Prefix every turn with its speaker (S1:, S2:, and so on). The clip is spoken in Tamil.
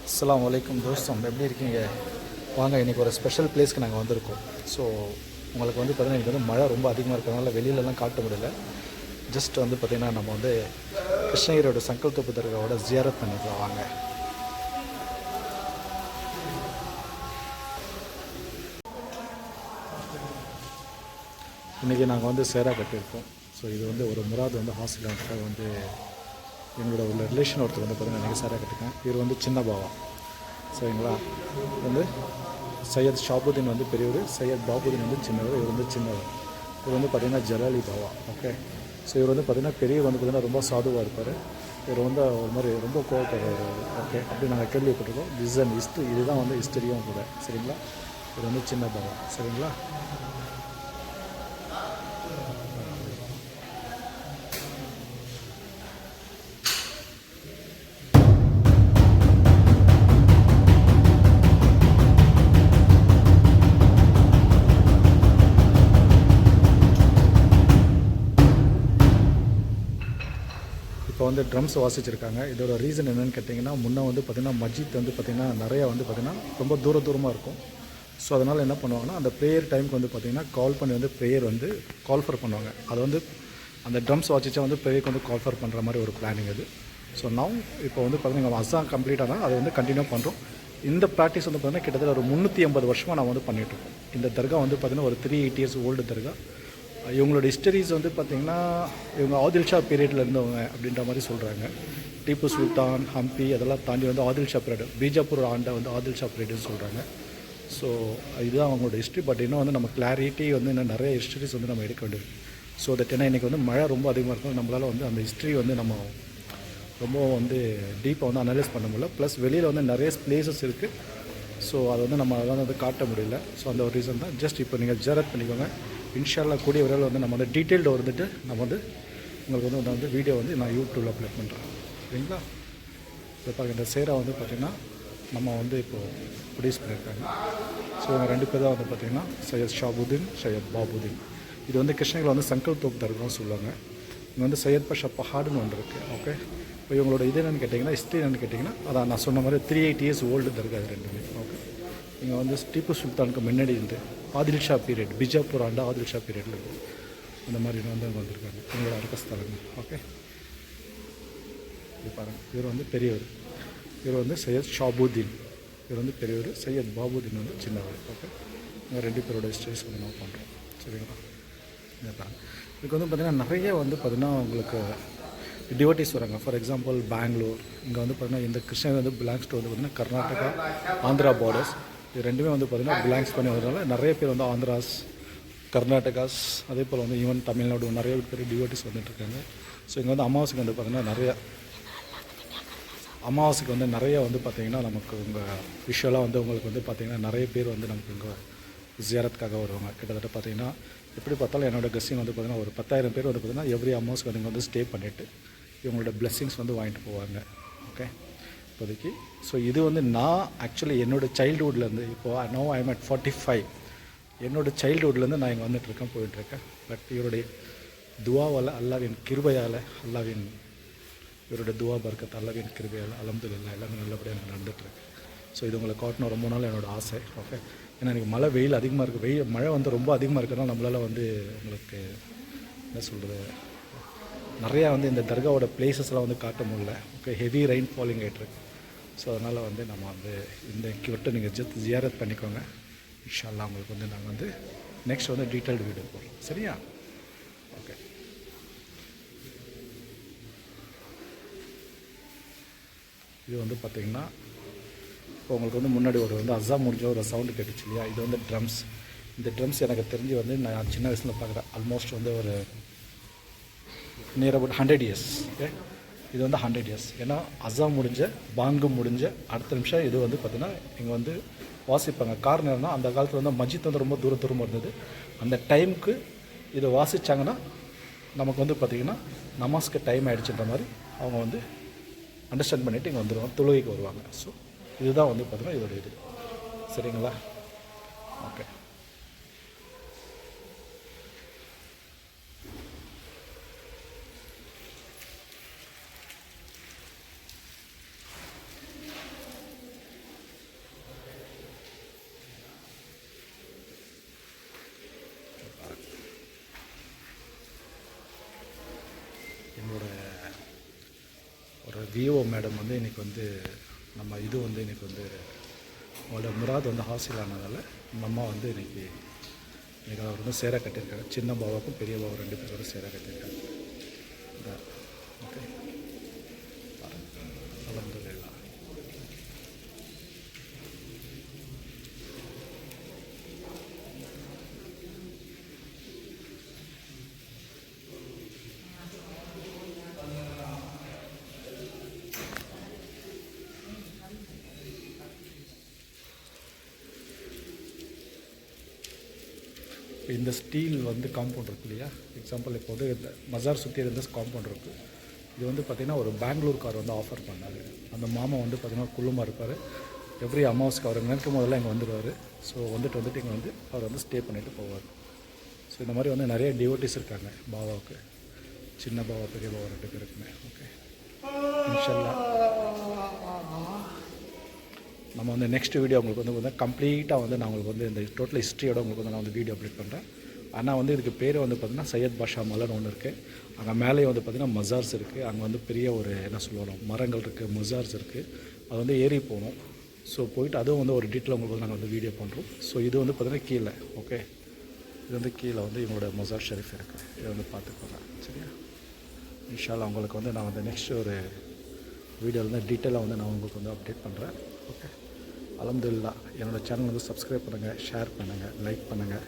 S1: அஸ்ஸலாமு அலைக்கும் தோஸ்தம், எப்படி இருக்கீங்க? வாங்க, இன்றைக்கி ஒரு ஸ்பெஷல் பிளேஸ்க்கு நாங்கள் வந்திருக்கோம். ஸோ உங்களுக்கு வந்து பார்த்திங்கன்னா இன்றைக்கி வந்து மழை ரொம்ப அதிகமாக இருக்கிறதுனால வெளியிலலாம் காட்ட முடியல. ஜஸ்ட் வந்து பார்த்திங்கன்னா நம்ம வந்து கிருஷ்ணகிரியோட சங்கல் தோப்பு தர்காவோட ஜியாரத் பண்ணிக்கலாம். வாங்க. இன்றைக்கி நாங்கள் வந்து சேரா கட்டியிருக்கோம். ஸோ இது வந்து ஒரு முராத் வந்து ஹாஸ்பிட்டலுக்காக வந்து எங்களோட உள்ள ரிலேஷன் ஒருத்தர் வந்து பார்த்திங்கன்னா எனக்கு சேரா கட்டிருக்கேன். இவர் வந்து சின்ன பாவா. சரிங்களா? வந்து சையத் ஷாபுதீன் வந்து பெரியவர், சையத் பாபுதீன் வந்து சின்னவர், இவர் வந்து சின்னவர். இவர் வந்து பார்த்திங்கன்னா ஜலாலி பாவா. ஓகே. ஸோ இவர் வந்து பார்த்திங்கன்னா பெரியவர் வந்து பார்த்திங்கன்னா ரொம்ப சாதுவாக இருப்பார். இவர் வந்து ஒரு மாதிரி ரொம்ப கோவப்படுறாரு. ஓகே, அப்படி நாங்கள் கேள்விப்பட்டிருக்கோம். திஸ் அண்ட் ஹிஸ்ட்ரி, இதுதான் வந்து ஹிஸ்டரியும் கூட. சரிங்களா? இவர் வந்து சின்ன பாவா. சரிங்களா? இப்போ வந்து ட்ரம்ஸ் வாசிச்சிருக்காங்க. இதோட ரீசன் என்னென்னு கேட்டிங்கன்னா, முன்னே வந்து பார்த்திங்கன்னா மஸ்ஜித் வந்து பார்த்திங்கன்னா நிறையா வந்து பார்த்திங்கன்னா ரொம்ப தூரமாக இருக்கும். ஸோ அதனால் என்ன பண்ணுவாங்கன்னா, அந்த ப்ரேயர் டைமுக்கு வந்து பார்த்திங்கன்னா கால் பண்ணி வந்து ப்ரேயர் வந்து கால்ஃபர் பண்ணுவாங்க. அது வந்து அந்த ட்ரம்ஸ் வாசிச்சா வந்து ப்ரேயருக்கு வந்து கால்ஃபர் பண்ணுற மாதிரி ஒரு பிளானிங் அது. ஸோ நவ் இப்போ வந்து பார்த்திங்கன்னா அசாம் கம்ப்ளீட் ஆனால் அதை வந்து கண்டினியூ பண்ணுறோம். இந்த ப்ராக்டிஸ் வந்து பார்த்திங்கன்னா கிட்டத்தட்ட ஒரு 350 வருஷமாக நான் வந்து பண்ணிகிட்ருக்கோம். இந்த தர்கா வந்து பார்த்திங்கன்னா ஒரு 380 இயர்ஸ் ஓல்டு தர்கா. இவங்களோட ஹிஸ்டரிஸ் வந்து பார்த்திங்கன்னா இவங்க ஆதில் ஷா பீரியடில் இருந்தவங்க அப்படின்ற மாதிரி சொல்கிறாங்க. டீப்பு சுல்தான், ஹம்பி அதெல்லாம் தாண்டி வந்து ஆதில் ஷா பீரியட், பீஜாப்பூர் ஆண்டை வந்து ஆதில் ஷா பீரியட்னு சொல்கிறாங்க. ஸோ இதுதான் அவங்களோட ஹிஸ்ட்ரி. பட் இன்னும் வந்து நம்ம கிளாரிட்டி வந்து இன்னும் நிறைய ஹிஸ்டரிஸ் வந்து நம்ம எடுக்க வேண்டியது. ஸோ தட் ஏன்னா இன்றைக்கி வந்து மழை ரொம்ப அதிகமாக இருக்கும். நம்மளால் வந்து அந்த ஹிஸ்ட்ரி வந்து நம்ம ரொம்ப வந்து டீப்பாக வந்து அனலைஸ் பண்ண முடியல. ப்ளஸ் வெளியில் வந்து நிறைய பிளேசஸ் இருக்குது. ஸோ அதை வந்து நம்ம அதெல்லாம் வந்து காட்ட முடியல. ஸோ அந்த ஒரு ரீசன் தான். ஜஸ்ட் இப்போ நீங்கள் ஜியாரத் பண்ணிக்கோங்க. இன்ஷால்லா கூடிய விரைவில் வந்து நம்ம வந்து டீட்டெயில்டு வந்துட்டு நம்ம வந்து உங்களுக்கு வந்து வந்து வீடியோ வந்து நான் யூடியூப்பில் அப்லோட் பண்ணுறேன். சரிங்களா? இப்போ பாருங்கள், இந்த சேரா வந்து பார்த்திங்கன்னா நம்ம வந்து இப்போது ப்ரொடியூஸ் பண்ணியிருக்காங்க. ஸோ இவங்க 2 பேர் தான் வந்து பார்த்திங்கன்னா சையத் ஷாபுதீன், சையத் பாபுதீன். இது வந்து கிருஷ்ணகிரியில் வந்து சங்கல் தோப் தர்கான்னு சொல்லுவாங்க. இங்கே வந்து சையத் பாஷா பஹாடுன்னு ஒன்று இருக்குது. ஓகே. இப்போ இவங்களோட இது என்னென்னு கேட்டிங்கன்னா, ஹிஸ்ட்ரி என்னென்னு கேட்டிங்கன்னா, அதான் நான் சொன்ன மாதிரி 380 இயர்ஸ் ஓல்டு தர்கா அது 2மே. ஓகே. இங்கே வந்து டீப்பு சுல்தானுக்கு முன்னாடி இருந்து ஆதில் ஷா பீரியட், பிஜாப்பூர் ஆண்டா ஆதில் ஷா பீரியடில் இருக்குது. அந்த மாதிரி வந்து அங்கே வந்திருக்காங்க எங்களோட அரக்கஸ்தலங்க. ஓகே. இது பாருங்கள், இவர் வந்து பெரியவர். இவர் வந்து சையத் ஷாபுதீன், இவர் வந்து பெரியவர். சையத் பாபுதீன் வந்து சின்னவர். ஓகே. இங்கே 2 பேரோட ஹிஸ்டரிஸ் வந்து நம்ம பண்ணுறோம். சரிங்களா? இதுதான். இதுக்கு வந்து பார்த்திங்கன்னா நிறைய வந்து பார்த்திங்கன்னா உங்களுக்கு டிவோட்டிஸ் வராங்க. ஃபார் எக்ஸாம்பிள் பெங்களூர், இங்கே வந்து பார்த்திங்கன்னா இந்த கிருஷ்ணகிரி வந்து பிலாங்ஸ் டு வந்து பார்த்திங்கன்னா கர்நாடகா ஆந்திரா பார்டர்ஸ். இது 2மே வந்து பார்த்திங்கன்னா பிலாங்ஸ் பண்ணி வரதுனால நிறைய பேர் வந்து ஆந்திராஸ், கர்நாடகாஸ், அதே போல் வந்து ஈவன் தமிழ்நாடு நிறைய பேர் டிவோட்டிஸ் வந்துட்டுருக்காங்க. ஸோ இங்கே வந்து அமாவாசைக்கு வந்து பார்த்திங்கன்னா அமாவாசைக்கு வந்து நிறைய வந்து பார்த்திங்கன்னா நமக்கு உங்கள் விஷுவலாக வந்து உங்களுக்கு வந்து பார்த்திங்கன்னா நிறைய பேர் வந்து நமக்கு இங்கே ஜியாரத்துக்காக வருவாங்க. கிட்டத்தட்ட பார்த்திங்கன்னா எப்படி பார்த்தாலும் என்னோடய கெஸ்ஸிங் வந்து பார்த்திங்கன்னா ஒரு 10,000 பேர் வந்து பார்த்திங்கன்னா எவ்ரி அமாவாசைக்கு வந்து இங்கே வந்து ஸ்டே பண்ணிவிட்டு இவங்களோட பிளெஸ்ஸிங்ஸ் வந்து வாங்கிட்டு போவாங்க. ஓகே. இப்போதைக்கு ஸோ இது வந்து நான் ஆக்சுவலி என்னோடய சைல்டுஹுட்லேருந்து இப்போது நோ ஐ எம் அட் 45. என்னோடய சைல்டுஹுட்லேருந்து நான் இங்கே வந்துட்டுருக்கேன், போயிட்டுருக்கேன். பட் இவருடைய துவாவால், அல்லாவின் கிருபையால், இவருடைய துவா பர்க்கத், அல்லாவின் கிருபையால் அல்ஹம்துலில்லாஹ் எல்லாமே நல்லபடியாக எனக்கு நடந்துகிட்ருக்கு. ஸோ இது உங்களை காட்டணும் ரொம்ப நாள் என்னோடய ஆசை. ஓகே. ஏன்னா எனக்கு மழை வெயில் அதிகமாக இருக்குது. மழை வந்து ரொம்ப அதிகமாக இருக்கிறதுனால நம்மளால் வந்து உங்களுக்கு என்ன சொல்கிறது, நிறையா வந்து இந்த தர்காவோட பிளேசஸ்லாம் வந்து காட்ட முடியல. ஓகே. ஹெவி ரெயின் ஃபாலிங் ஆகிட்டுருக்கு. ஸோ அதனால் வந்து நம்ம வந்து இந்த விட்டு நீங்கள் ஜியாரத் பண்ணிக்கோங்க. இன்ஷா அல்லாஹ் உங்களுக்கு வந்து நாங்கள் வந்து நெக்ஸ்ட் வந்து டீட்டெயில்டு வீடியோ போடுறோம். சரியா? ஓகே. இது வந்து பார்த்திங்கன்னா இப்போ உங்களுக்கு வந்து முன்னாடி ஒரு வந்து அஸ்ஸாம் முடிஞ்ச ஒரு சவுண்டு கேட்டுச்சு இல்லையா? இது வந்து ட்ரம்ஸ். இந்த ட்ரம்ஸ் எனக்கு தெரிஞ்சு வந்து நான் சின்ன வயசில் பார்க்குறேன். ஆல்மோஸ்ட் வந்து ஒரு நியர் அபவுட் 100 இயர்ஸ். ஓகே. இது வந்து 100 இயர்ஸ். ஏன்னா அஸ்ஸாம் முடிஞ்ச, பாங்கு முடிஞ்ச அடுத்த நிமிஷம் இது வந்து பார்த்திங்கன்னா இங்கே வந்து வாசிப்பாங்க. காரணம் என்னன்னா, அந்த காலத்தில் வந்து மஸ்ஜித் வந்து ரொம்ப தூரமாக இருந்தது. அந்த டைமுக்கு இதை வாசித்தாங்கன்னா நமக்கு வந்து பார்த்திங்கன்னா நமாஸ்க்கு டைம் ஆகிடுச்சுன்ற மாதிரி அவங்க வந்து அண்டர்ஸ்டாண்ட் பண்ணிவிட்டு இங்கே வந்துடுவாங்க, தொழுகைக்கு வருவாங்க. ஸோ இதுதான் வந்து பார்த்திங்கன்னா இதோட இது. சரிங்களா? ஓகே. விஓ மேடம் வந்து இன்றைக்கி வந்து நம்ம இது வந்து இன்றைக்கி வந்து அவங்களோட முராத் வந்து ஹாசில் ஆனதால் நம்ம அம்மா வந்து இன்றைக்கி அவர் வந்து சேர கட்டியிருக்காங்க. சின்ன பாபாவுக்கும் பெரிய பாபா 2 பேரோட சேர கட்டியிருக்காங்க. ஓகே, அல்ஹம்துலில்லாஹ். இந்த ஸ்டீல் வந்து காம்பவுண்ட் இருக்கு இல்லையா, எக்ஸாம்பிள் இப்போ வந்து இந்த மசார் சுற்றி இருந்த காம்பவுண்ட் இருக்குது. இது வந்து பார்த்திங்கன்னா ஒரு பெங்களூர் கார் வந்து ஆஃபர் பண்ணார். அந்த மாமா வந்து பார்த்திங்கன்னா குள்ளுமாக இருப்பார். எவ்ரி அமாவாசைக்கு அவர் நினைக்கும் போதெல்லாம் இங்கே வந்துடுவார். ஸோ வந்துட்டு இங்கே வந்து அவர் வந்து ஸ்டே பண்ணிவிட்டு போவார். ஸோ இந்த மாதிரி வந்து நிறைய டிவோட்டிஸ் இருக்காங்க பாபாவுக்கு. சின்ன பாபா பெரிய பாபா 2 பேருக்குமே. ஓகே, இன்ஷால்லா நம்ம வந்து நெக்ஸ்ட் வீடியோ உங்களுக்கு வந்து கம்ப்ளீட்டாக வந்து நான் உங்களுக்கு வந்து இந்த டோட்டல் ஹிஸ்ட்ரியோட உங்களுக்கு வந்து நான் வந்து வீடியோ அப்டேட் பண்ணுறேன். ஆனால் வந்து இதுக்கு பேர் வந்து பார்த்திங்கன்னா சையத் பாஷா மலைன்னு ஒன்று இருக்குது. அங்கே மேலேயே வந்து பார்த்திங்கன்னா மசார்ஸ் இருக்குது. அங்கே வந்து பெரிய ஒரு என்ன சொல்லுவோம் மரங்கள் இருக்குது, மசார்ஸ் இருக்குது. அது வந்து ஏறி போகணும். ஸோ போயிட்டு அதுவும் வந்து ஒரு டீட்டெயில் உங்களுக்கு வந்து நாங்கள் வந்து வீடியோ பண்ணுறோம். ஸோ இது வந்து பார்த்திங்கன்னா கீழே, ஓகே, இது வந்து கீழே வந்து இவங்களோட மசார் ஷெரீஃப் இருக்குது. இதை வந்து பார்த்துக்கோங்க, சரியா? இன்ஷால்லா உங்களுக்கு வந்து நான் வந்து நெக்ஸ்ட் ஒரு வீடியோவில் வந்து டீட்டெயிலாக வந்து நான் உங்களுக்கு வந்து அப்டேட் பண்ணுறேன். ஓகே, அல்ஹம்துலில்லாஹ். என்னோடய சேனல் வந்து சப்ஸ்கிரைப் பண்ணுங்கள், ஷேர் பண்ணுங்கள், லைக் பண்ணுங்கள்.